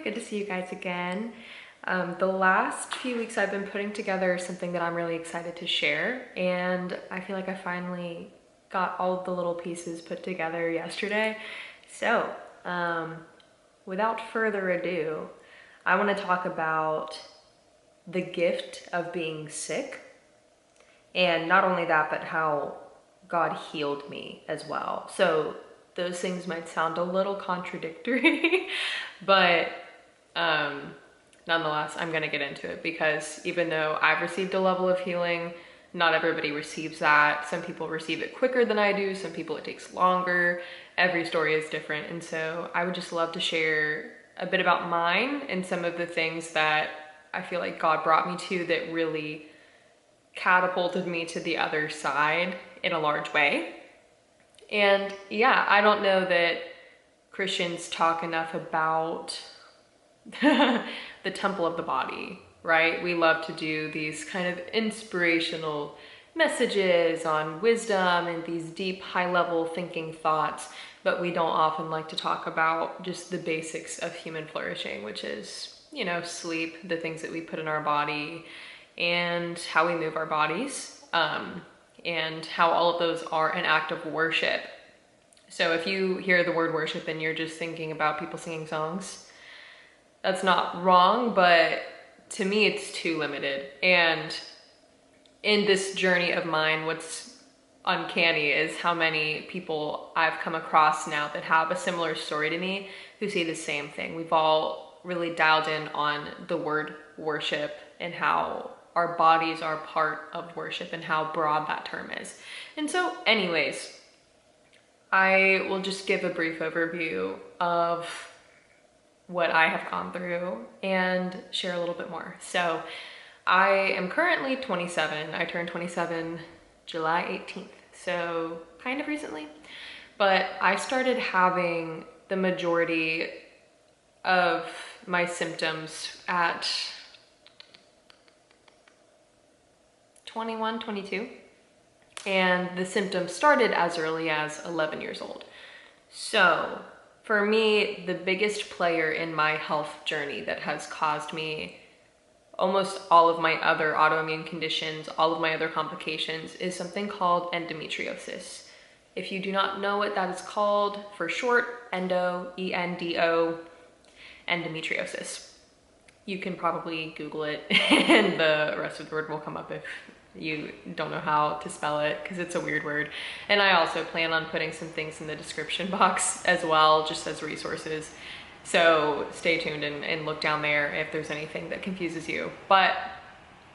good to see you guys again. The last few weeks I've been putting together something that I'm really excited to share, and I feel like I finally got all of the little pieces put together yesterday. So, without further ado, I want to talk about the gift of being sick, and not only that, but how God healed me as well. So those things might sound a little contradictory, but nonetheless, I'm gonna get into it because even though I've received a level of healing, not everybody receives that. Some people receive it quicker than I do. Some people it takes longer. Every story is different. And so I would just love to share a bit about mine and some of the things that I feel like God brought me to that really catapulted me to the other side in a large way. And yeah, I don't know that Christians talk enough about the temple of the body, right? We love to do these kind of inspirational messages on wisdom and these deep, high-level thinking thoughts, but we don't often like to talk about just the basics of human flourishing, which is, you know, sleep, the things that we put in our body, and how we move our bodies, and how all of those are an act of worship. So if you hear the word worship and you're just thinking about people singing songs, that's not wrong, but to me it's too limited. And in this journey of mine, what's uncanny is how many people I've come across now that have a similar story to me who say the same thing. We've all really dialed in on the word worship and how our bodies are part of worship and how broad that term is. And so anyways, I will just give a brief overview of what I have gone through and share a little bit more. So I am currently 27. I turned 27 July 18th, so kind of recently. But I started having the majority of my symptoms at 21, 22. And the symptoms started as early as 11 years old. So for me, the biggest player in my health journey that has caused me almost all of my other autoimmune conditions, all of my other complications, is something called endometriosis. If you do not know what that is called, for short, endo, E-N-D-O, endometriosis. You can probably Google it and the rest of the word will come up if you don't know how to spell it, because it's a weird word. And I also plan on putting some things in the description box as well, just as resources. So stay tuned and look down there if there's anything that confuses you. But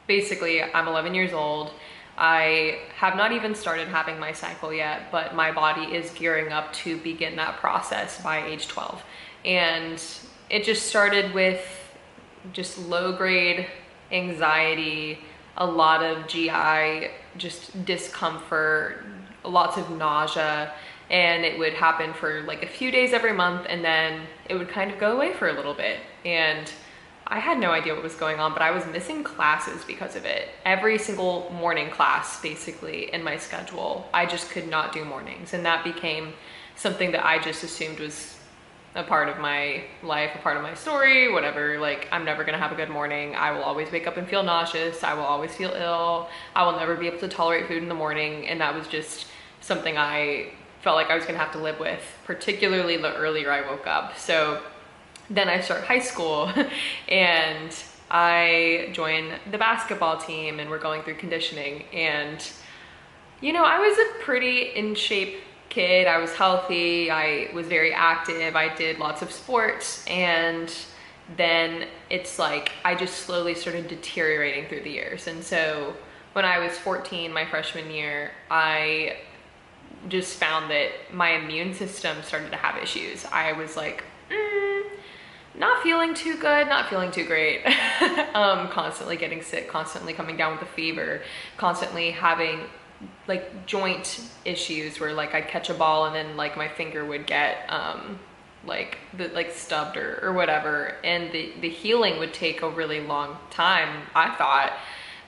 basically, I'm 11 years old. I have not even started having my cycle yet, but my body is gearing up to begin that process by age 12. And it just started with just low-grade anxiety, a lot of GI just discomfort, lots of nausea, and it would happen for like a few days every month, and then it would kind of go away for a little bit. And I had no idea what was going on, but I was missing classes because of it. Every single morning class, basically, in my schedule, I just could not do mornings, and that became something that I just assumed was a part of my life, a part of my story, whatever. Like, I'm never gonna have a good morning. I will always wake up and feel nauseous. I will always feel ill. I will never be able to tolerate food in the morning. And that was just something I felt like I was gonna have to live with, particularly the earlier I woke up. So then I start high school and I join the basketball team and we're going through conditioning. And, you know, I was a pretty in shape kid. I was healthy, I was very active, I did lots of sports, and then it's like I just slowly started deteriorating through the years. And so when I was 14, my freshman year, I just found that my immune system started to have issues. I was like, not feeling too good, not feeling too great. Constantly getting sick, constantly coming down with a fever, constantly having like joint issues where like I'd catch a ball and then like my finger would get like stubbed or whatever, and the healing would take a really long time, I thought.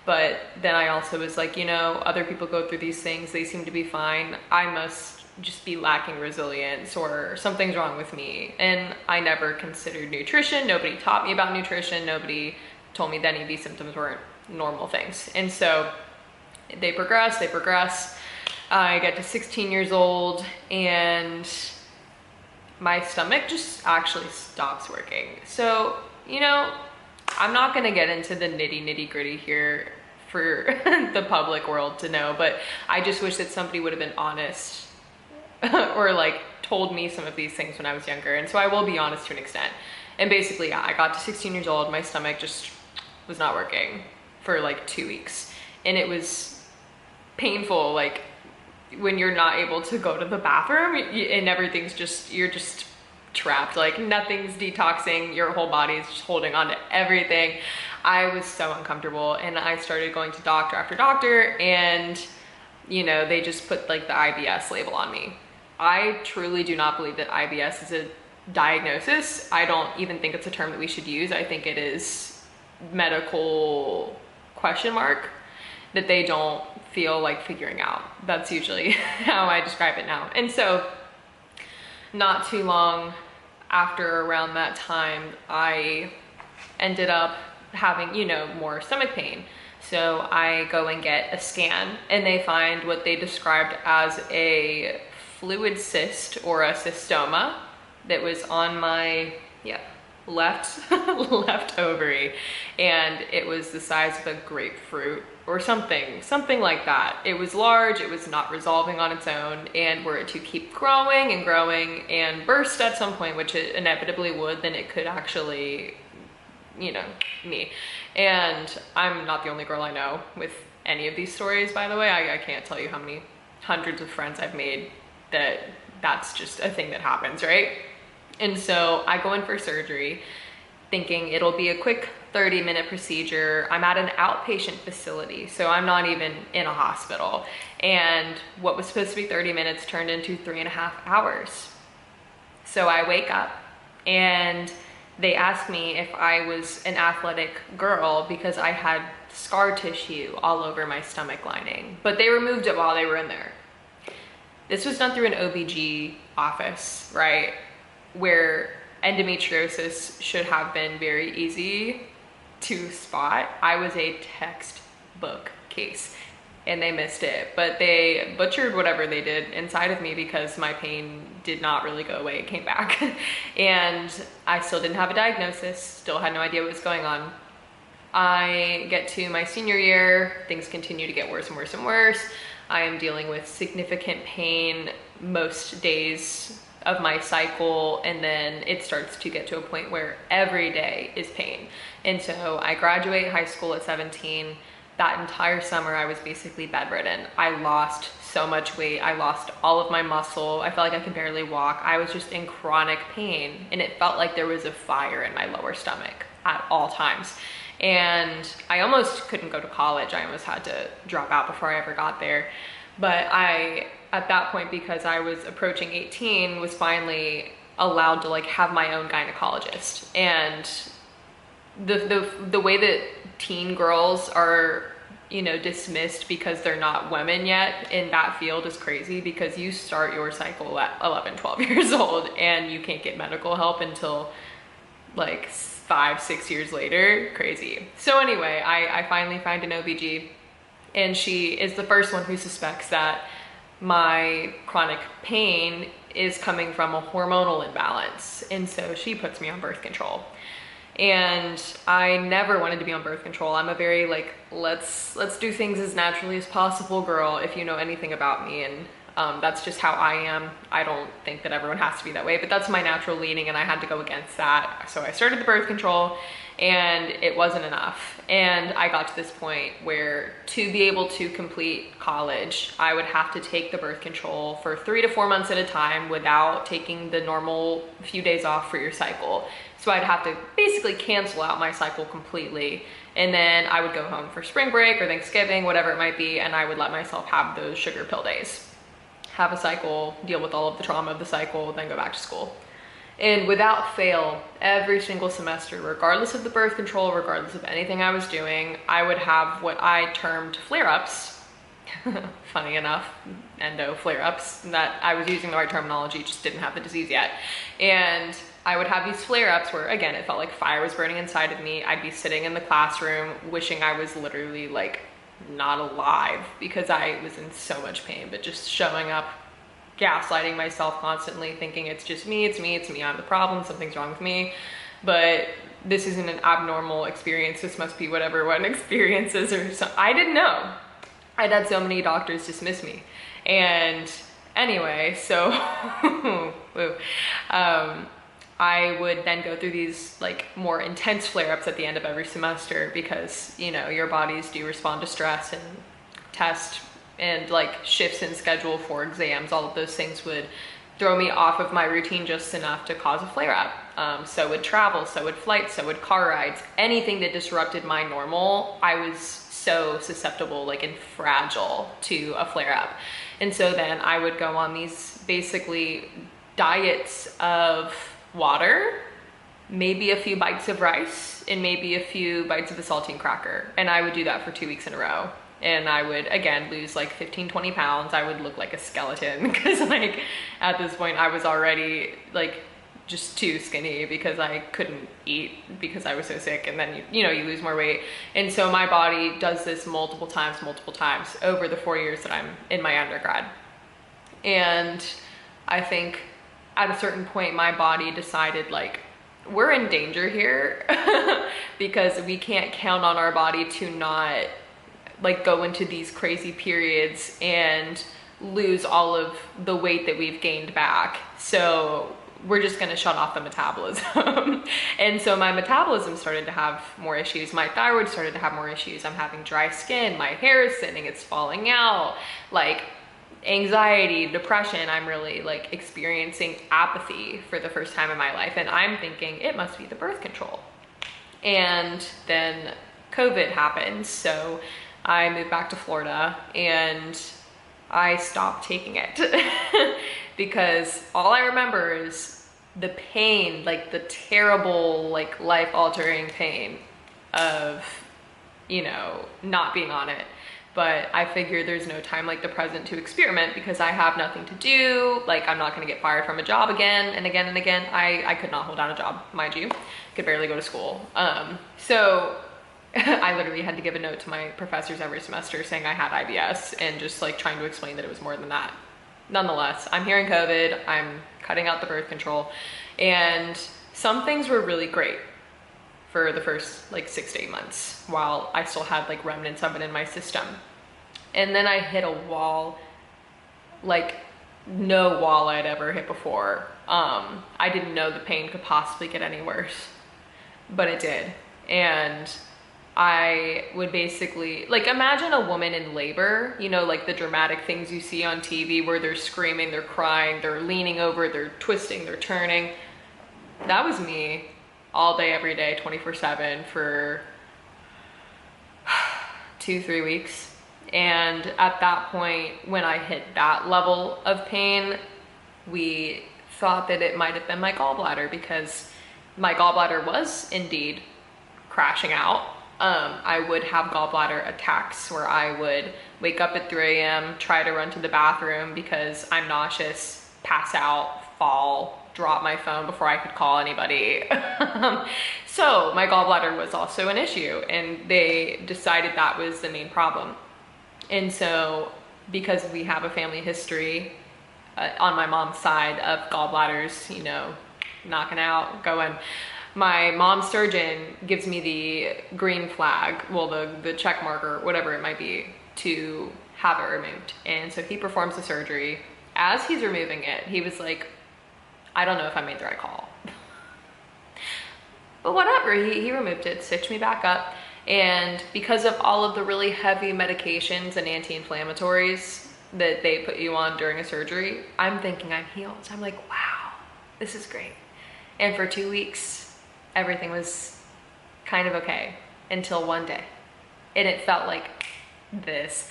But then I also was like, you know, other people go through these things, they seem to be fine. I must just be lacking resilience or something's wrong with me. And I never considered nutrition. Nobody taught me about nutrition. Nobody told me that any of these symptoms weren't normal things. And so they progress. I get to 16 years old and my stomach just actually stops working. So, you know, I'm not gonna get into the nitty gritty here for the public world to know, but I just wish that somebody would have been honest or like told me some of these things when I was younger. And so I will be honest to an extent. And basically, yeah, I got to 16 years old, my stomach just was not working for like 2 weeks. And it was painful, like when you're not able to go to the bathroom and everything's just, you're just trapped, like nothing's detoxing, your whole body is just holding on to everything. I was so uncomfortable and I started going to doctor after doctor and, you know, they just put like the IBS label on me. I truly do not believe that IBS is a diagnosis. I don't even think it's a term that we should use. I think it is medical question mark that they don't feel like figuring out. That's usually how I describe it now. And so not too long after around that time, I ended up having, you know, more stomach pain. So I go and get a scan and they find what they described as a fluid cyst or a cystoma that was on my, left ovary, and it was the size of a grapefruit or something like that. It was large, it was not resolving on its own, and were it to keep growing and burst at some point, which it inevitably would, then it could actually, you know, me. And I'm not the only girl I know with any of these stories, by the way. I can't tell you how many hundreds of friends I've made that that's just a thing that happens, right? And so I go in for surgery thinking it'll be a quick 30-minute procedure. I'm at an outpatient facility, so I'm not even in a hospital. And what was supposed to be 30 minutes turned into 3.5 hours. So I wake up and they asked me if I was an athletic girl because I had scar tissue all over my stomach lining, but they removed it while they were in there. This was done through an OBG office, right? Where endometriosis should have been very easy to spot. I was a textbook case and they missed it, but they butchered whatever they did inside of me because my pain did not really go away. It came back and I still didn't have a diagnosis, still had no idea what was going on. I get to my senior year, things continue to get worse and worse and worse. I am dealing with significant pain most days of my cycle, and then it starts to get to a point where every day is pain. And so I graduate high school at 17. That entire summer I was basically bedridden. I lost so much weight. I lost all of my muscle. I felt like I could barely walk. I was just in chronic pain and it felt like there was a fire in my lower stomach at all times. And I almost couldn't go to college. I almost had to drop out before I ever got there. But I, at that point, because I was approaching 18, was finally allowed to like have my own gynecologist. And the way that teen girls are, you know, dismissed because they're not women yet in that field is crazy, because you start your cycle at 11, 12 years old and you can't get medical help until like 5-6 years later. Crazy. So anyway, I finally find an OBG. And she is the first one who suspects that my chronic pain is coming from a hormonal imbalance. And so she puts me on birth control. And I never wanted to be on birth control. I'm a very like, let's do things as naturally as possible girl, if you know anything about me. And that's just how I am. I don't think that everyone has to be that way, but that's my natural leaning and I had to go against that. So I started the birth control and it wasn't enough. And I got to this point where to be able to complete college, I would have to take the birth control for 3 to 4 months at a time without taking the normal few days off for your cycle. So I'd have to basically cancel out my cycle completely. And then I would go home for spring break or Thanksgiving, whatever it might be, and I would let myself have those sugar pill days. Have a cycle, deal with all of the trauma of the cycle, then go back to school. And without fail, every single semester, regardless of the birth control, regardless of anything I was doing, I would have what I termed flare-ups. Funny enough, endo flare-ups, that I was using the right terminology, just didn't have the disease yet. And I would have these flare-ups where, again, it felt like fire was burning inside of me. I'd be sitting in the classroom wishing I was literally like not alive because I was in so much pain, but just showing up, gaslighting myself constantly, thinking it's just me, it's me, it's me, I'm the problem, something's wrong with me. But this isn't an abnormal experience, this must be whatever one experiences or something. I didn't know. I'd had so many doctors dismiss me. And anyway, so I would then go through these like more intense flare-ups at the end of every semester because, you know, your bodies do respond to stress and test and like shifts in schedule for exams. All of those things would throw me off of my routine just enough to cause a flare-up. So would travel, so would flights, so would car rides, anything that disrupted my normal. I was so susceptible, like, and fragile to a flare-up. And so then I would go on these basically diets of water, maybe a few bites of rice, and maybe a few bites of a saltine cracker. And I would do that for 2 weeks in a row. And I would, again, lose like 15, 20 pounds. I would look like a skeleton because, like, at this point I was already like just too skinny because I couldn't eat because I was so sick. And then, you know, you lose more weight. And so my body does this multiple times over the 4 years that I'm in my undergrad. And I think at a certain point, my body decided, like, we're in danger here because we can't count on our body to not like go into these crazy periods and lose all of the weight that we've gained back. So we're just gonna shut off the metabolism. And so my metabolism started to have more issues. My thyroid started to have more issues. I'm having dry skin, my hair is thinning, it's falling out, like anxiety, depression. I'm really like experiencing apathy for the first time in my life. And I'm thinking it must be the birth control. And then COVID happened. So I moved back to Florida and I stopped taking it because all I remember is the pain, like the terrible, like life-altering pain of, you know, not being on it. But I figure there's no time like the present to experiment because I have nothing to do. Like, I'm not gonna get fired from a job again and again and again. I could not hold down a job, mind you. Could barely go to school. So I literally had to give a note to my professors every semester saying I had IBS and just like trying to explain that it was more than that. Nonetheless, I'm hearing COVID, I'm cutting out the birth control, and some things were really great for the first like 6 to 8 months while I still had like remnants of it in my system. And then I hit a wall, like no wall I'd ever hit before. I didn't know the pain could possibly get any worse, but it did. And I would basically, like, imagine a woman in labor, you know, like the dramatic things you see on TV where they're screaming, they're crying, they're leaning over, they're twisting, they're turning. That was me all day, every day, 24/7 for 2-3 weeks. And at that point, when I hit that level of pain, we thought that it might have been my gallbladder because my gallbladder was indeed crashing out. I would have gallbladder attacks where I would wake up at 3 a.m., try to run to the bathroom because I'm nauseous, pass out, fall, drop my phone before I could call anybody. So my gallbladder was also an issue, and they decided that was the main problem. And so because we have a family history on my mom's side of gallbladders, you know, knocking out, going, my mom's surgeon gives me the green flag, well, the check marker, whatever it might be, to have it removed. And so he performs the surgery. As he's removing it, he was like, I don't know if I made the right call. But whatever, he removed it, stitched me back up. And because of all of the really heavy medications and anti-inflammatories that they put you on during a surgery, I'm thinking I'm healed. I'm like, wow, this is great. And for 2 weeks, everything was kind of okay until one day. And it felt like this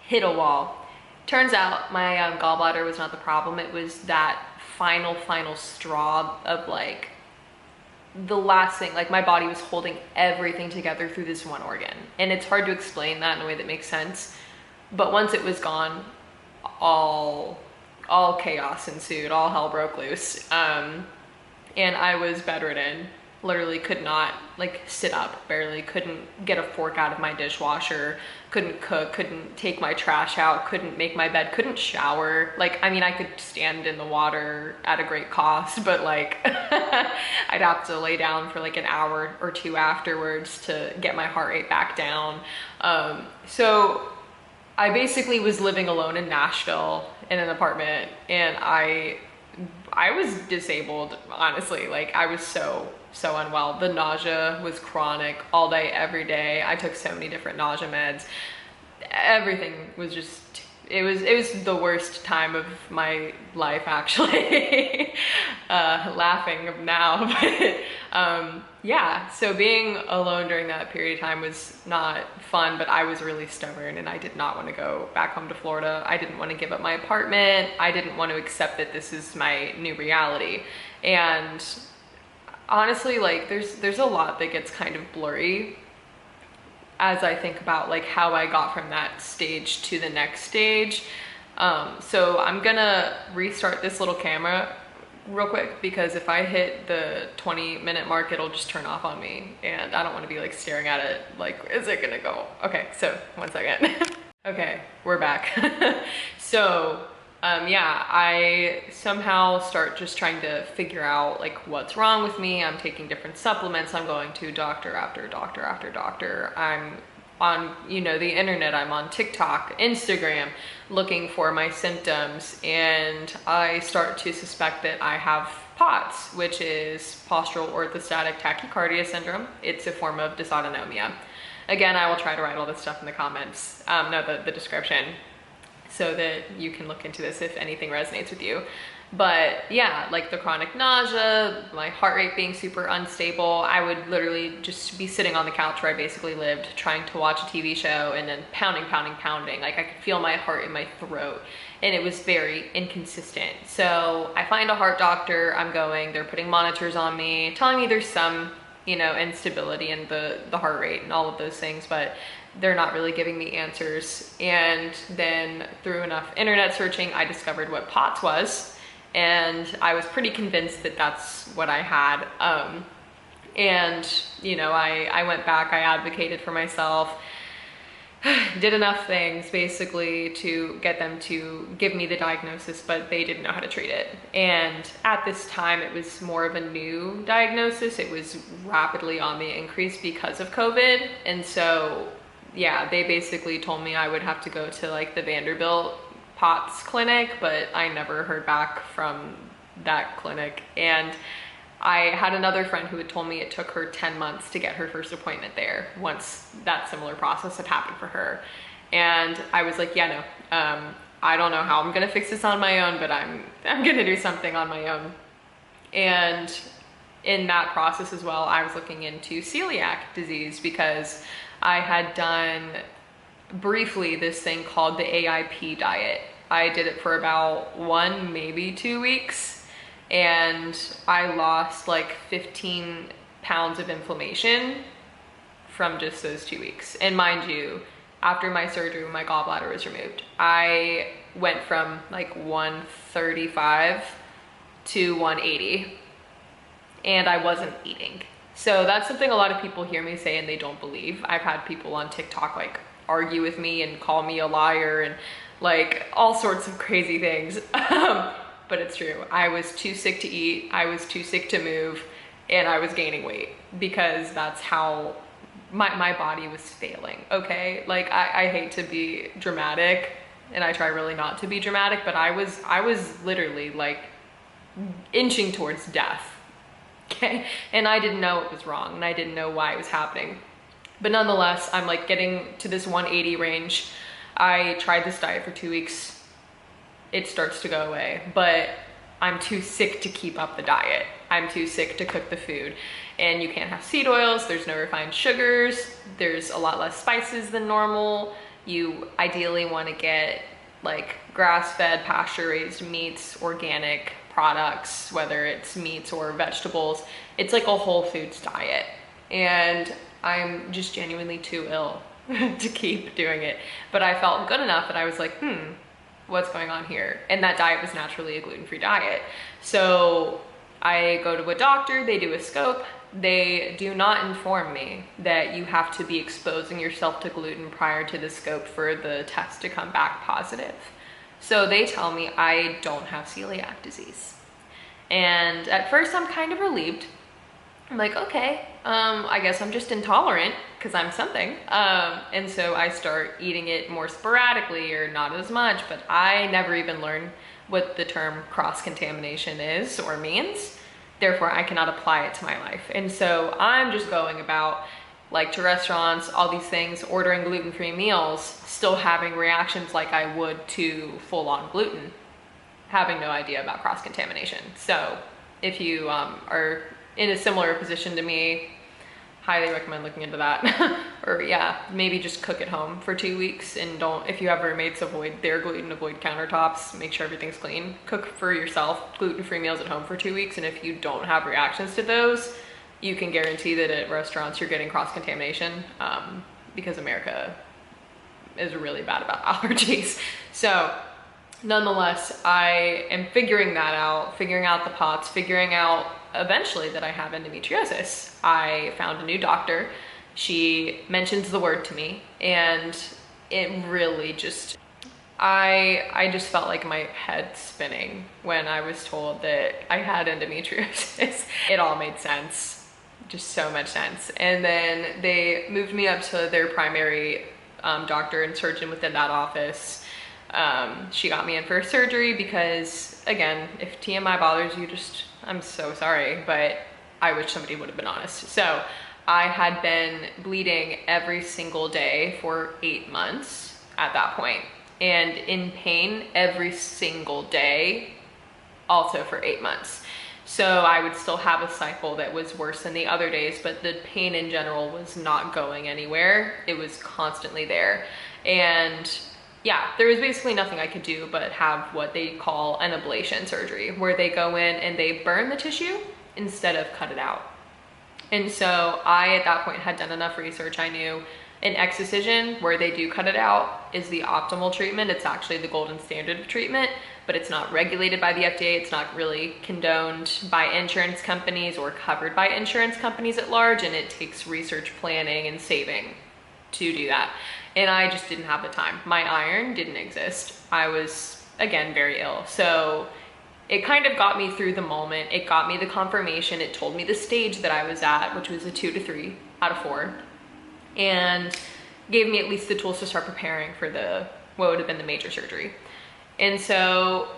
hit a wall. Turns out my gallbladder was not the problem. It was that final straw of like the last thing, like my body was holding everything together through this one organ. And it's hard to explain that in a way that makes sense. But once it was gone, all chaos ensued, all hell broke loose. And I was bedridden, literally could not like sit up, barely, couldn't get a fork out of my dishwasher, couldn't cook, couldn't take my trash out, couldn't make my bed, couldn't shower. Like, I mean, I could stand in the water at a great cost, but like I'd have to lay down for like an hour or two afterwards to get my heart rate back down. So I basically was living alone in Nashville in an apartment, and I was disabled, honestly. Like, I was so unwell. The nausea was chronic all day, every day. I took so many different nausea meds. Everything was just, it was the worst time of my life, actually. Laughing now, but yeah, so being alone during that period of time was not fun, but I was really stubborn and I did not want to go back home to Florida. I didn't want to give up my apartment. I didn't want to accept that this is my new reality. And honestly, like, there's a lot that gets kind of blurry as I think about like how I got from that stage to the next stage. So I'm gonna restart this little camera real quick, because if I hit the 20-minute mark, it'll just turn off on me, and I don't want to be like staring at it like, is it gonna go? Okay, so 1 second. Okay, we're back. So yeah, I somehow start just trying to figure out like what's wrong with me. I'm taking different supplements. I'm going to doctor after doctor after doctor. I'm on, you know, the internet. I'm on TikTok, Instagram, looking for my symptoms, and I start to suspect that I have POTS, which is postural orthostatic tachycardia syndrome. It's a form of dysautonomia. Again, I will try to write all this stuff in the comments, the description, so that you can look into this if anything resonates with you. But yeah, like the chronic nausea, my heart rate being super unstable. I would literally just be sitting on the couch where I basically lived, trying to watch a TV show, and then pounding. Like, I could feel my heart in my throat, and it was very inconsistent. So I find a heart doctor, I'm going, they're putting monitors on me, telling me there's some, you know, instability in the heart rate and all of those things, but they're not really giving me answers. And then through enough internet searching, I discovered what POTS was, and I was pretty convinced that that's what I had. And you know, I went back, I advocated for myself, did enough things basically to get them to give me the diagnosis, but they didn't know how to treat it. And at this time, it was more of a new diagnosis. It was rapidly on the increase because of COVID. And so yeah, they basically told me I would have to go to like the Vanderbilt POTS clinic, but I never heard back from that clinic. And I had another friend who had told me it took her 10 months to get her first appointment there once that similar process had happened for her. And I was like, yeah, no, I don't know how I'm gonna fix this on my own, but I'm gonna do something on my own. And in that process as well, I was looking into celiac disease, because I had done briefly this thing called the AIP diet. I did it for about 1, maybe 2 weeks, and I lost like 15 pounds of inflammation from just those 2 weeks. And mind you, after my surgery, when my gallbladder was removed, I went from like 135 to 180, and I wasn't eating. So that's something a lot of people hear me say and they don't believe. I've had people on TikTok like argue with me and call me a liar and like all sorts of crazy things. But it's true. I was too sick to eat. I was too sick to move, and I was gaining weight because that's how my body was failing. Okay. Like, I hate to be dramatic, and I try really not to be dramatic, but I was literally like inching towards death. Okay. And I didn't know it was wrong, and I didn't know why it was happening. But nonetheless, I'm like getting to this 180 range. I tried this diet for 2 weeks. It starts to go away, but I'm too sick to keep up the diet. I'm too sick to cook the food. And you can't have seed oils, there's no refined sugars, there's a lot less spices than normal. You ideally want to get like grass-fed, pasture-raised meats, organic products, whether it's meats or vegetables. It's like a whole foods diet. And I'm just genuinely too ill to keep doing it. But I felt good enough that I was like, what's going on here? And that diet was naturally a gluten-free diet. So I go to a doctor, they do a scope. They do not inform me that you have to be exposing yourself to gluten prior to the scope for the test to come back positive. So they tell me I don't have celiac disease. And at first I'm kind of relieved. I'm like, okay, I guess I'm just intolerant because I'm something. And so I start eating it more sporadically or not as much, but I never even learned what the term cross-contamination is or means. Therefore, I cannot apply it to my life. And so I'm just going about, like, to restaurants, all these things, ordering gluten-free meals, still having reactions like I would to full-on gluten, having no idea about cross-contamination. So if you are in a similar position to me, highly recommend looking into that. Or yeah, maybe just cook at home for 2 weeks, and don't, if you have roommates, avoid their gluten, avoid countertops, make sure everything's clean. Cook for yourself gluten-free meals at home for 2 weeks, and if you don't have reactions to those, you can guarantee that at restaurants you're getting cross-contamination, because America is really bad about allergies. So nonetheless, I am figuring that out, figuring out the POTS, figuring out eventually that I have endometriosis. I found a new doctor. She mentions the word to me, and it really just, I just felt like my head spinning when I was told that I had endometriosis. It all made sense, just so much sense. And then they moved me up to their primary doctor and surgeon within that office. She got me in for surgery because, again, if TMI bothers you, I'm so sorry, but I wish somebody would have been honest. So I had been bleeding every single day for 8 months at that point, and in pain every single day also for 8 months. So I would still have a cycle that was worse than the other days, but the pain in general was not going anywhere. It was constantly there. And yeah, there was basically nothing I could do but have what they call an ablation surgery, where they go in and they burn the tissue instead of cut it out. And so I, at that point, had done enough research. I knew an excision, where they do cut it out, is the optimal treatment. It's actually the golden standard of treatment, but it's not regulated by the FDA. It's not really condoned by insurance companies or covered by insurance companies at large, and it takes research planning and saving to do that. And I just didn't have the time. My iron didn't exist. I was, again, very ill. So it kind of got me through the moment. It got me the confirmation. It told me the stage that I was at, which was a 2 to 3 out of 4. And gave me at least the tools to start preparing for what would have been the major surgery. And so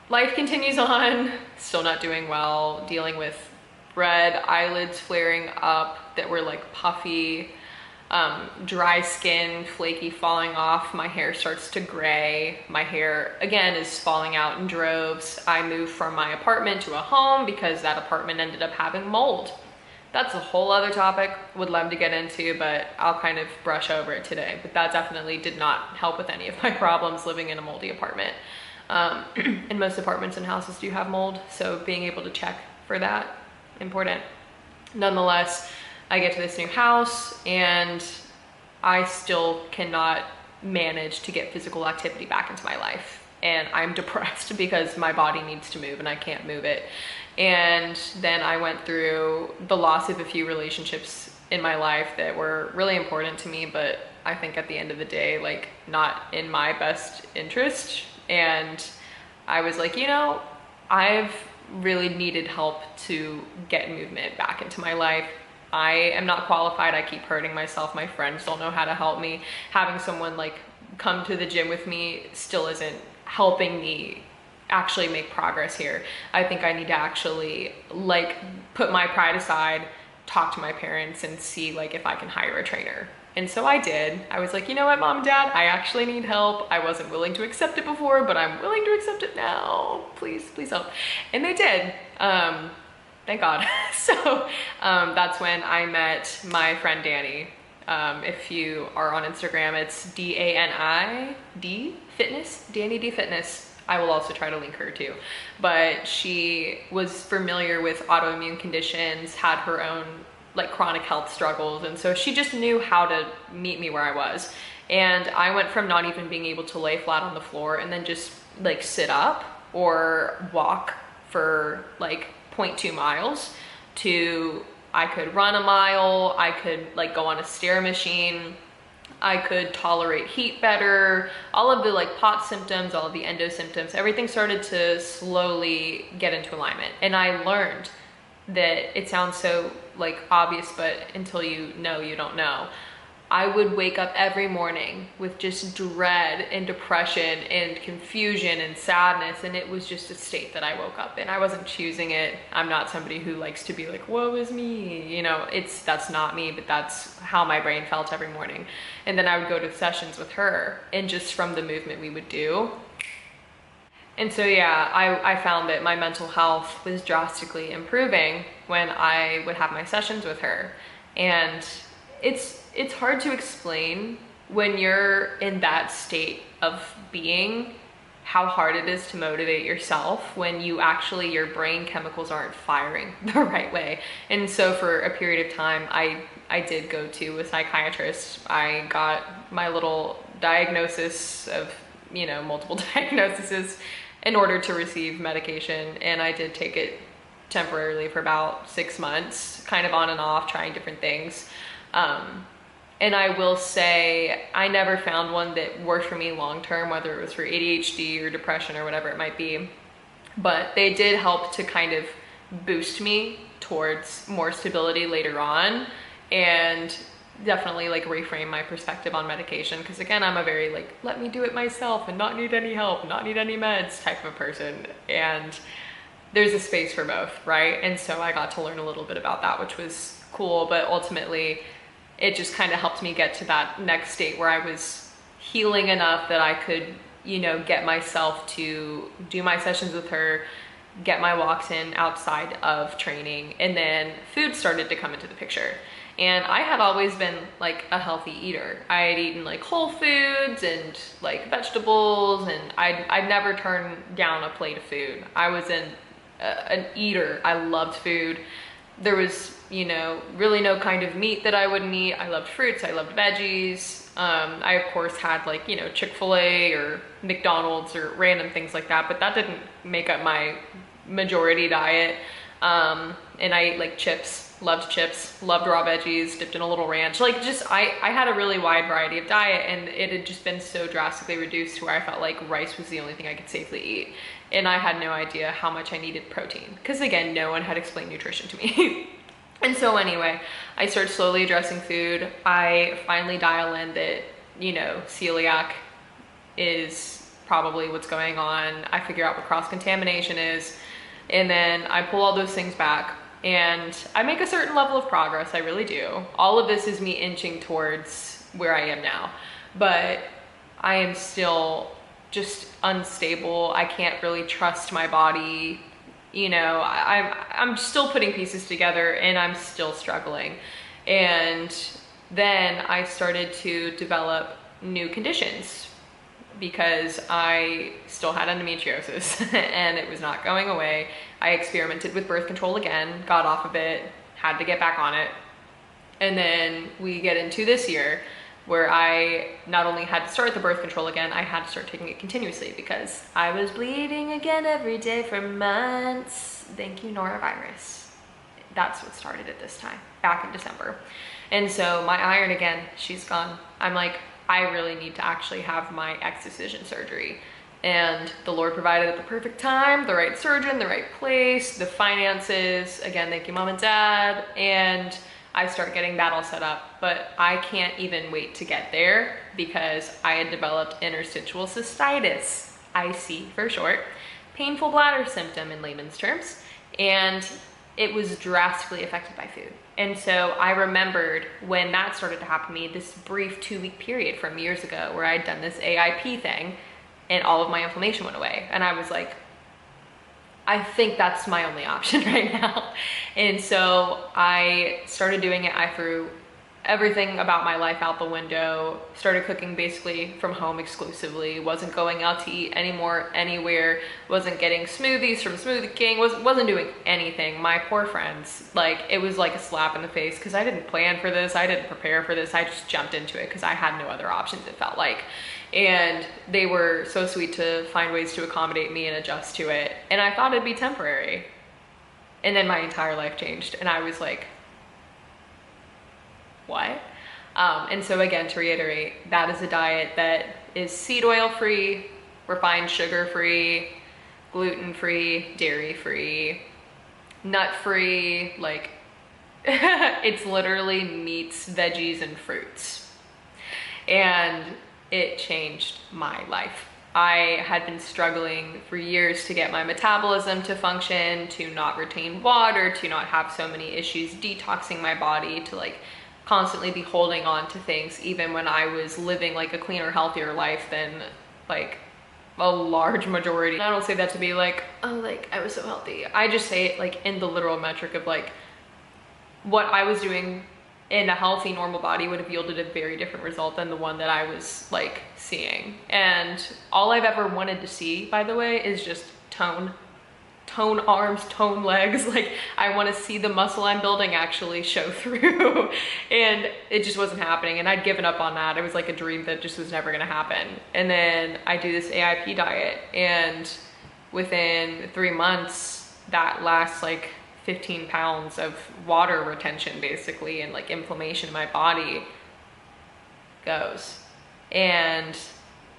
life continues on, still not doing well, dealing with red eyelids flaring up that were like puffy, dry skin, flaky, falling off. My hair starts to gray. My hair, again, is falling out in droves. I moved from my apartment to a home because that apartment ended up having mold. That's a whole other topic, would love to get into, but I'll kind of brush over it today. But that definitely did not help with any of my problems living in a moldy apartment. And most apartments and houses do have mold, so being able to check for that, important. Nonetheless, I get to this new house and I still cannot manage to get physical activity back into my life. And I'm depressed because my body needs to move and I can't move it. And then I went through the loss of a few relationships in my life that were really important to me, but I think at the end of the day, like, not in my best interest. And I was like, you know, I've really needed help to get movement back into my life. I am not qualified. I keep hurting myself. My friends don't know how to help me. Having someone like come to the gym with me still isn't helping me actually make progress here. I think I need to actually like put my pride aside, talk to my parents and see like if I can hire a trainer. And so I did. I was like, you know what, Mom, Dad, I actually need help. I wasn't willing to accept it before, but I'm willing to accept it now. Please, please help. And they did. Thank God. So that's when I met my friend Danny. If you are on Instagram, it's D-A-N-I-D Fitness, Danny D Fitness. I will also try to link her too. But she was familiar with autoimmune conditions, had her own like chronic health struggles. And so she just knew how to meet me where I was. And I went from not even being able to lay flat on the floor and then just like sit up or walk for like 0.2 miles to I could run a mile, I could like go on a stair machine, I could tolerate heat better, all of the like POTS symptoms, all of the endo symptoms, everything started to slowly get into alignment. And I learned that it sounds so like obvious, but until you know, you don't know. I would wake up every morning with just dread and depression and confusion and sadness, and it was just a state that I woke up in. I wasn't choosing it. I'm not somebody who likes to be like, woe is me, you know, that's not me, but that's how my brain felt every morning. And then I would go to sessions with her, and just from the movement we would do. And so yeah, I found that my mental health was drastically improving when I would have my sessions with her. And it's hard to explain when you're in that state of being how hard it is to motivate yourself when you actually, your brain chemicals aren't firing the right way. And so for a period of time, I did go to a psychiatrist. I got my little diagnosis of, you know, multiple diagnoses in order to receive medication. And I did take it temporarily for about 6 months, kind of on and off, trying different things. And I will say I never found one that worked for me long-term, whether it was for ADHD or depression or whatever it might be. But they did help to kind of boost me towards more stability later on, and definitely like reframe my perspective on medication. Because again, I'm a very like, let me do it myself and not need any help, not need any meds type of person. And there's a space for both, right? And so I got to learn a little bit about that, which was cool, but ultimately it just kind of helped me get to that next state where I was healing enough that I could, you know, get myself to do my sessions with her, get my walks in outside of training, and then food started to come into the picture. And I had always been like a healthy eater. I had eaten like whole foods and like vegetables, and I'd never turned down a plate of food. I was an eater. I loved food. There was, you know, really no kind of meat that I wouldn't eat. I loved fruits, I loved veggies. I of course had like, you know, Chick-fil-A or McDonald's or random things like that, but that didn't make up my majority diet. And I ate like chips, loved raw veggies, dipped in a little ranch. Like just, I had a really wide variety of diet, and it had just been so drastically reduced to where I felt like rice was the only thing I could safely eat. And I had no idea how much I needed protein, because again, no one had explained nutrition to me. And so anyway, I started slowly addressing food. I finally dial in that, you know, celiac is probably what's going on. I figure out what cross-contamination is, and then I pull all those things back, and I make a certain level of progress. I really do. All of this is me inching towards where I am now, but I am still just unstable. I can't really trust my body. You know, I'm still putting pieces together, and I'm still struggling. And then I started to develop new conditions because I still had endometriosis and it was not going away. I experimented with birth control again, got off of it, had to get back on it. And then we get into this year where I not only had to start the birth control again, I had to start taking it continuously because I was bleeding again every day for months. Thank you, norovirus. That's what started at this time, back in December. And so my iron again, she's gone. I'm like, I really need to actually have my excision surgery. And the Lord provided at the perfect time, the right surgeon, the right place, the finances. Again, thank you, Mom and Dad. And I start getting that all set up, but I can't even wait to get there because I had developed interstitial cystitis, IC for short, painful bladder symptom in layman's terms, and it was drastically affected by food. And so I remembered when that started to happen to me, this brief 2-week period from years ago where I'd done this AIP thing and all of my inflammation went away. And I was like, I think that's my only option right now. And so I started doing it. I threw everything about my life out the window, started cooking basically from home exclusively, wasn't going out to eat anymore anywhere, wasn't getting smoothies from Smoothie King, wasn't doing anything. My poor friends, like, it was like a slap in the face because I didn't plan for this, I didn't prepare for this, I just jumped into it because I had no other options, it felt like. And they were so sweet to find ways to accommodate me and adjust to it. And I thought it'd be temporary. And then my entire life changed and I was like, what? And so again, to reiterate, that is a diet that is seed oil free, refined sugar free, gluten free, dairy free, nut free, like it's literally meats, veggies, and fruits. And it changed my life. I had been struggling for years to get my metabolism to function, to not retain water, to not have so many issues detoxing my body, to like constantly be holding on to things even when I was living like a cleaner, healthier life than like a large majority. And I don't say that to be like, oh, like I was so healthy. I just say it like in the literal metric of like what I was doing in a healthy, normal body would have yielded a very different result than the one that I was like seeing. And all I've ever wanted to see, by the way, is just tone arms, tone legs. Like I want to see the muscle I'm building actually show through. And it just wasn't happening. And I'd given up on that. It was like a dream that just was never going to happen. And then I do this AIP diet, and within 3 months, that lasts like 15 pounds of water retention basically, and like inflammation in my body goes. And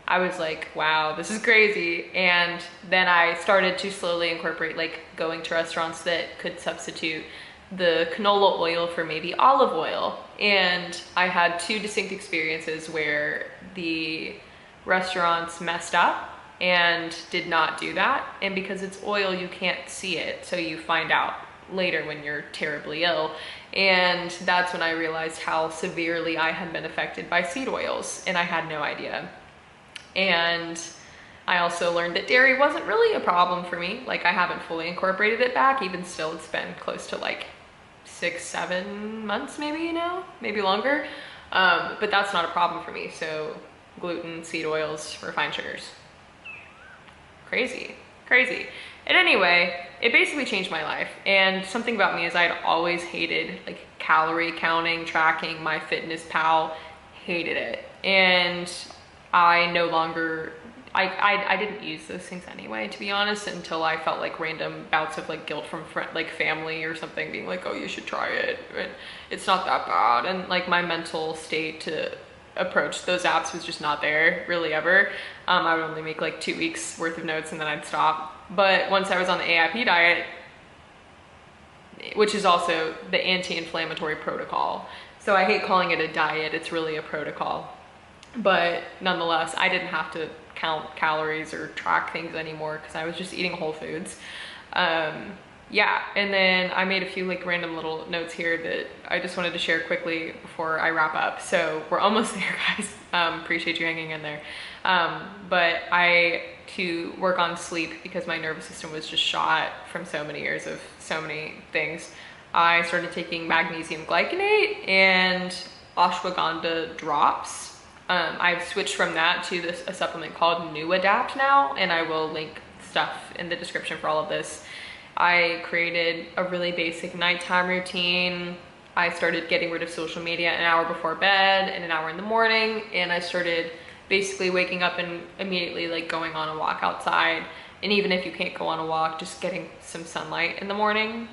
I was like, wow, this is crazy. And then I started to slowly incorporate like going to restaurants that could substitute the canola oil for maybe olive oil. And I had 2 distinct experiences where the restaurants messed up and did not do that. And because it's oil, you can't see it. So you find out later when you're terribly ill. And that's when I realized how severely I had been affected by seed oils, and I had no idea. And I also learned that dairy wasn't really a problem for me. Like I haven't fully incorporated it back. Even still, it's been close to like 6-7 months maybe now, maybe longer. But that's not a problem for me. So gluten, seed oils, refined sugars. Crazy, crazy. And anyway, it basically changed my life. And something about me is I'd always hated like calorie counting, tracking, MyFitnessPal, hated it. And I no longer, I didn't use those things anyway, to be honest, until I felt like random bouts of like guilt from like family or something being like, oh, you should try it. And it's not that bad. And like my mental state to approach those apps was just not there really ever. I would only make like 2 weeks worth of notes and then I'd stop. But once I was on the AIP diet, which is also the anti-inflammatory protocol. So I hate calling it a diet, it's really a protocol. But nonetheless, I didn't have to count calories or track things anymore because I was just eating whole foods. Yeah, and then I made a few like random little notes here that I just wanted to share quickly before I wrap up. So we're almost there, guys. Appreciate you hanging in there. But to work on sleep, because my nervous system was just shot from so many years of so many things, I started taking magnesium glycinate and ashwagandha drops. I've switched from that to a supplement called New Adapt now, and I will link stuff in the description for all of this. I created a really basic nighttime routine. I started getting rid of social media an hour before bed and an hour in the morning, and I started basically waking up and immediately like going on a walk outside. And even if you can't go on a walk, just getting some sunlight in the morning,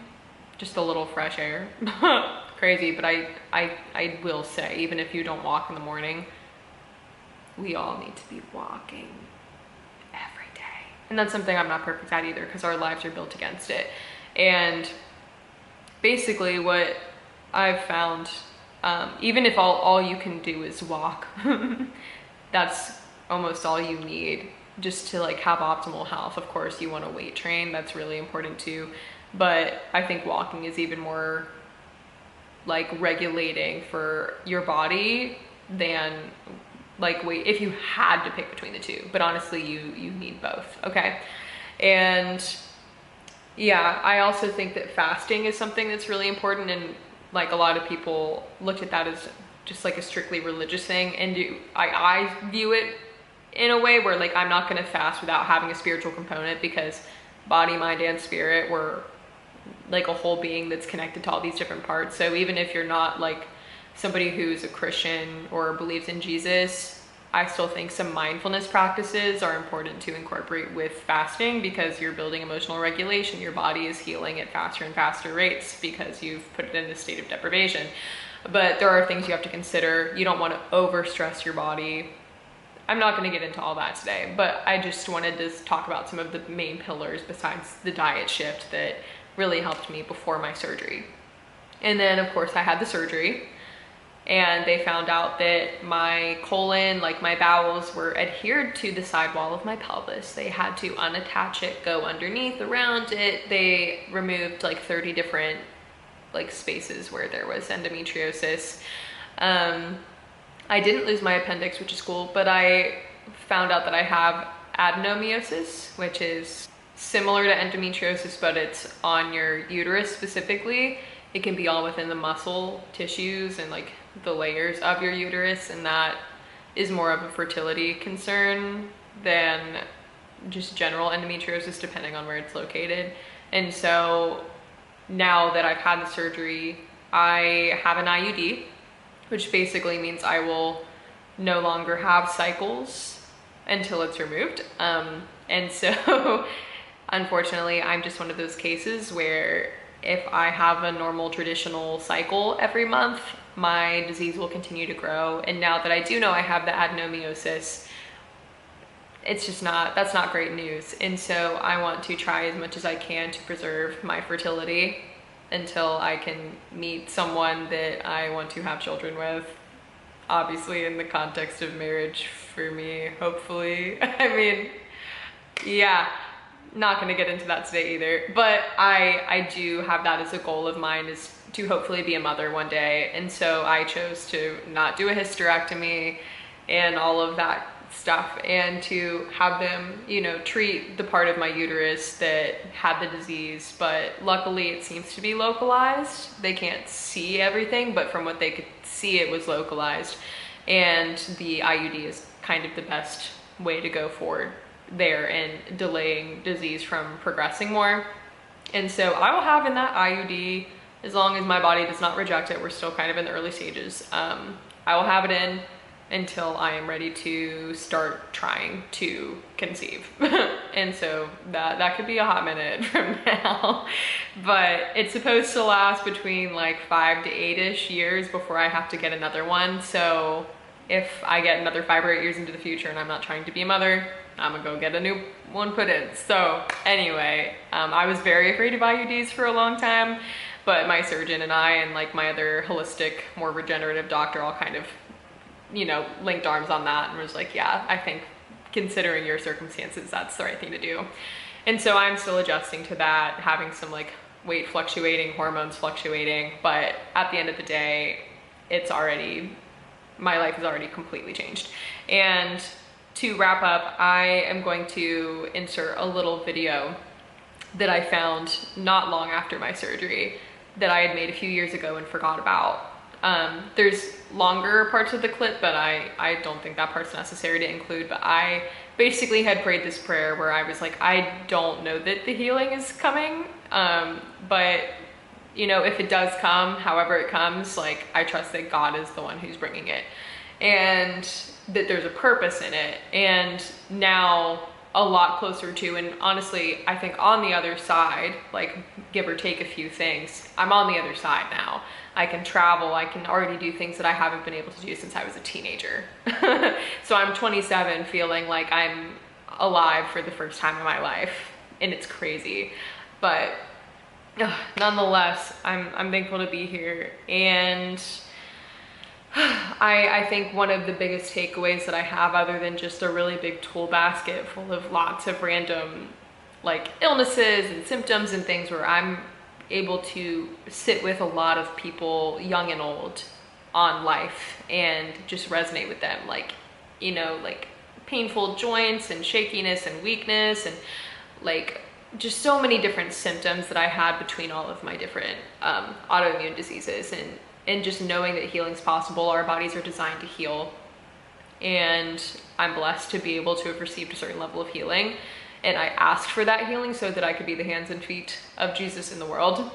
just a little fresh air. Crazy, but I will say, even if you don't walk in the morning, we all need to be walking every day. And that's something I'm not perfect at either, because our lives are built against it. And basically what I've found, even if all you can do is walk, that's almost all you need just to like have optimal health. Of course, you want to weight train, that's really important too. But I think walking is even more like regulating for your body than like weight, if you had to pick between the two. But honestly, you need both, okay? And yeah, I also think that fasting is something that's really important. And like a lot of people looked at that as just like a strictly religious thing, and I view it in a way where like I'm not going to fast without having a spiritual component, because body, mind, and spirit were like a whole being that's connected to all these different parts. So even if you're not like somebody who's a Christian or believes in Jesus, I still think some mindfulness practices are important to incorporate with fasting, because you're building emotional regulation. Your body is healing at faster and faster rates because you've put it in a state of deprivation. But there are things you have to consider. You don't want to overstress your body. I'm not going to get into all that today, but I just wanted to talk about some of the main pillars besides the diet shift that really helped me before my surgery. And then of course I had the surgery, and they found out that my colon, like my bowels, were adhered to the side wall of my pelvis. They had to unattach it, go underneath, around it. They removed like 30 different like spaces where there was endometriosis. I didn't lose my appendix, which is cool, but I found out that I have adenomyosis, which is similar to endometriosis, but it's on your uterus specifically. It can be all within the muscle tissues and like the layers of your uterus, and that is more of a fertility concern than just general endometriosis, depending on where it's located. And so now that I've had the surgery, I have an IUD, which basically means I will no longer have cycles until it's removed. And so unfortunately, I'm just one of those cases where if I have a normal traditional cycle every month, my disease will continue to grow. And now that I do know I have the adenomyosis, it's just that's not great news. And so I want to try as much as I can to preserve my fertility until I can meet someone that I want to have children with. Obviously in the context of marriage for me, hopefully. I mean, yeah, not gonna get into that today either, but I do have that as a goal of mine, is to hopefully be a mother one day. And so I chose to not do a hysterectomy and all of that stuff, and to have them, you know, treat the part of my uterus that had the disease. But luckily it seems to be localized. They can't see everything, but from what they could see, it was localized. And the IUD is kind of the best way to go forward there and delaying disease from progressing more. And so I will have in that IUD, as long as my body does not reject it. We're still kind of in the early stages. I will have it in until I am ready to start trying to conceive. And so that could be a hot minute from now, but it's supposed to last between like 5 to 8-ish years before I have to get another one. So if I get another 5 or 8 years into the future and I'm not trying to be a mother, I'm gonna go get a new one put in. So anyway, I was very afraid of IUDs for a long time, but my surgeon and I and like my other holistic, more regenerative doctor all kind of, you know, linked arms on that and was like, yeah, I think considering your circumstances, that's the right thing to do. And so I'm still adjusting to that, having some like weight fluctuating, hormones fluctuating, but at the end of the day, my life is already completely changed. And to wrap up, I am going to insert a little video that I found not long after my surgery that I had made a few years ago and forgot about. There's longer parts of the clip, but I don't think that part's necessary to include. But I basically had prayed this prayer where I was like, I don't know that the healing is coming, but you know, if it does come, however it comes, like I trust that God is the one who's bringing it, and that there's a purpose in it. And now a lot closer to, and honestly, I think on the other side, like give or take a few things, I'm on the other side now. I can travel, I can already do things that I haven't been able to do since I was a teenager. So I'm 27 feeling like I'm alive for the first time in my life, and it's crazy. But nonetheless, I'm thankful to be here. And I think one of the biggest takeaways that I have, other than just a really big tool basket full of lots of random like illnesses and symptoms and things, where I'm able to sit with a lot of people, young and old, on life and just resonate with them, like, you know, like painful joints and shakiness and weakness and like just so many different symptoms that I had between all of my different autoimmune diseases, and just knowing that healing's possible. Our bodies are designed to heal, and I'm blessed to be able to have received a certain level of healing, and I asked for that healing so that I could be the hands and feet of Jesus in the world,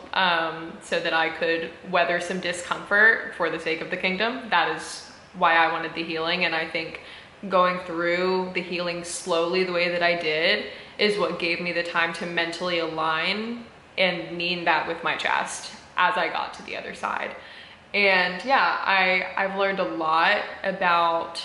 so that I could weather some discomfort for the sake of the kingdom. That is why I wanted the healing, and I think going through the healing slowly the way that I did is what gave me the time to mentally align and mean that with my chest as I got to the other side. And yeah, I've learned a lot about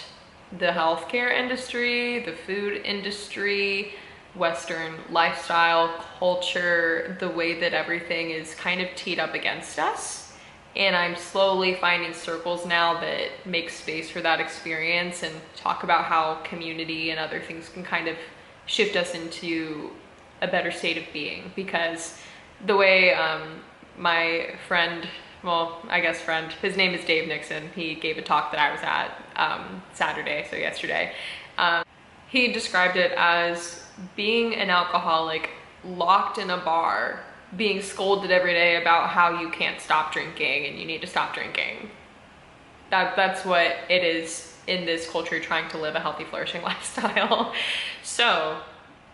the healthcare industry, the food industry, Western lifestyle, culture, the way that everything is kind of teed up against us. And I'm slowly finding circles now that make space for that experience and talk about how community and other things can kind of shift us into a better state of being. Because the way my friend, well, I guess friend, his name is Dave Nixon. He gave a talk that I was at Saturday, so yesterday. He described it as being an alcoholic locked in a bar, being scolded every day about how you can't stop drinking and you need to stop drinking. That's what it is in this culture, trying to live a healthy, flourishing lifestyle. So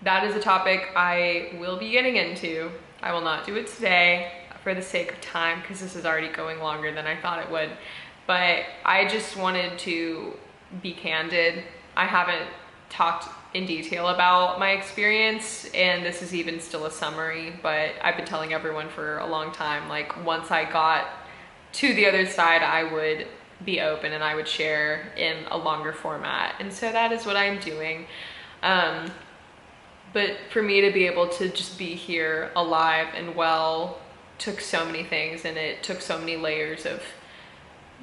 that is a topic I will be getting into. I will not do it today for the sake of time, because this is already going longer than I thought it would. But I just wanted to be candid. I haven't talked in detail about my experience, and this is even still a summary, but I've been telling everyone for a long time, like, once I got to the other side, I would be open and I would share in a longer format. And so that is what I'm doing. But for me to be able to just be here alive and well took so many things, and it took so many layers of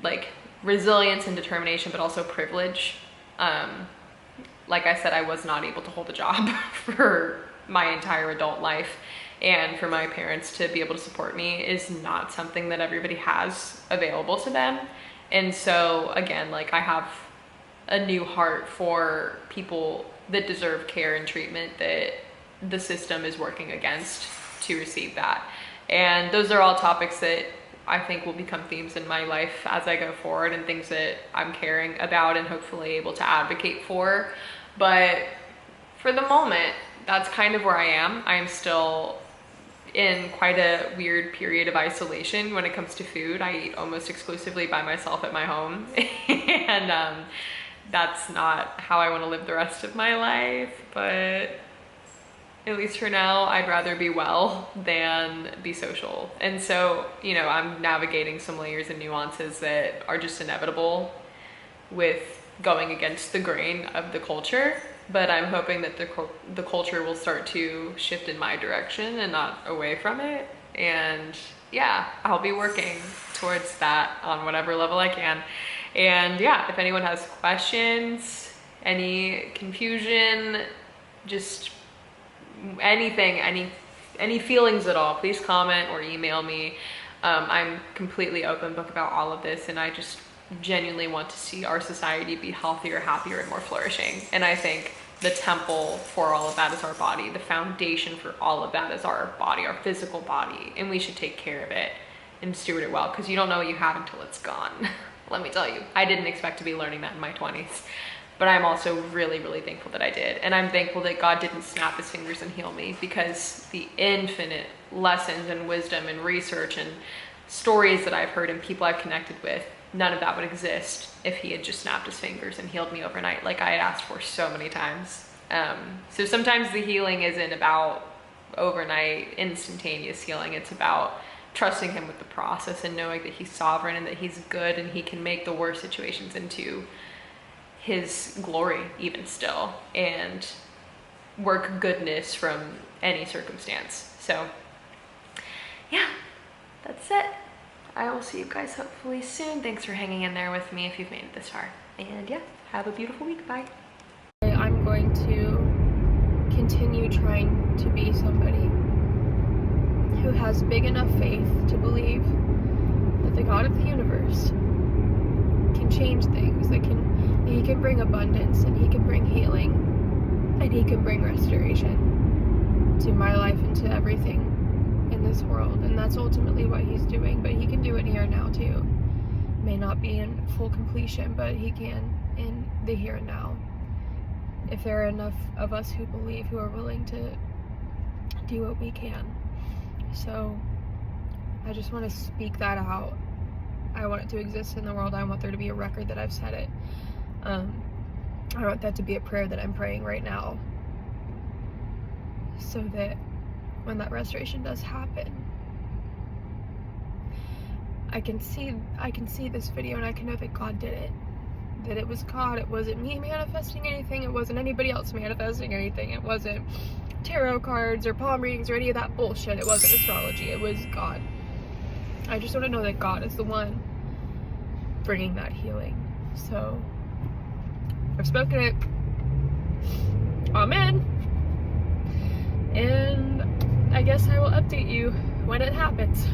like resilience and determination, but also privilege. Like I said, I was not able to hold a job for my entire adult life, and for my parents to be able to support me is not something that everybody has available to them. And so again, like, I have a new heart for people that deserve care and treatment that the system is working against to receive that. And those are all topics that I think will become themes in my life as I go forward, and things that I'm caring about and hopefully able to advocate for. But for the moment, that's kind of where I am. I am still in quite a weird period of isolation when it comes to food. I eat almost exclusively by myself at my home. And that's not how I want to live the rest of my life, but at least for now, I'd rather be well than be social. And so, you know, I'm navigating some layers and nuances that are just inevitable with going against the grain of the culture. But I'm hoping that the culture will start to shift in my direction and not away from it. And yeah, I'll be working towards that on whatever level I can. And yeah, if anyone has questions, any confusion, just anything, any feelings at all, please comment or email me. I'm completely open book about all of this, and I just genuinely want to see our society be healthier, happier, and more flourishing. And I think the temple for all of that is our body. The foundation for all of that is our body, our physical body, and we should take care of it and steward it well, because you don't know what you have until it's gone. Let me tell you, I didn't expect to be learning that in my 20s, but I'm also really, really thankful that I did. And I'm thankful that God didn't snap his fingers and heal me, because the infinite lessons and wisdom and research and stories that I've heard and people I've connected with, none of that would exist if he had just snapped his fingers and healed me overnight, like I had asked for so many times. So sometimes the healing isn't about overnight, instantaneous healing. It's about trusting him with the process and knowing that he's sovereign and that he's good, and he can make the worst situations into his glory even still, and work goodness from any circumstance. So yeah, that's it. I will see you guys hopefully soon. Thanks for hanging in there with me if you've made it this far. And yeah, have a beautiful week. Bye. I'm going to continue trying to be somebody who has big enough faith to believe that the God of the universe can change things, that he can bring abundance, and he can bring healing, and he can bring restoration. to my life and to everything in this world, and that's ultimately what he's doing. But he can do it here and now too. May not be in full completion, but he can in the here and now, if there are enough of us who believe, who are willing to do what we can. So I just want to speak that out. I want it to exist in the world. I want there to be a record that I've said it. I want that to be a prayer that I'm praying right now, so that when that restoration does happen, I can see this video and I can know that God did it. That it was God. It wasn't me manifesting anything. It wasn't anybody else manifesting anything. It wasn't tarot cards or palm readings or any of that bullshit. It wasn't astrology. It was God. I just want to know that God is the one bringing that healing. So I've spoken it. Amen. And I guess I will update you when it happens.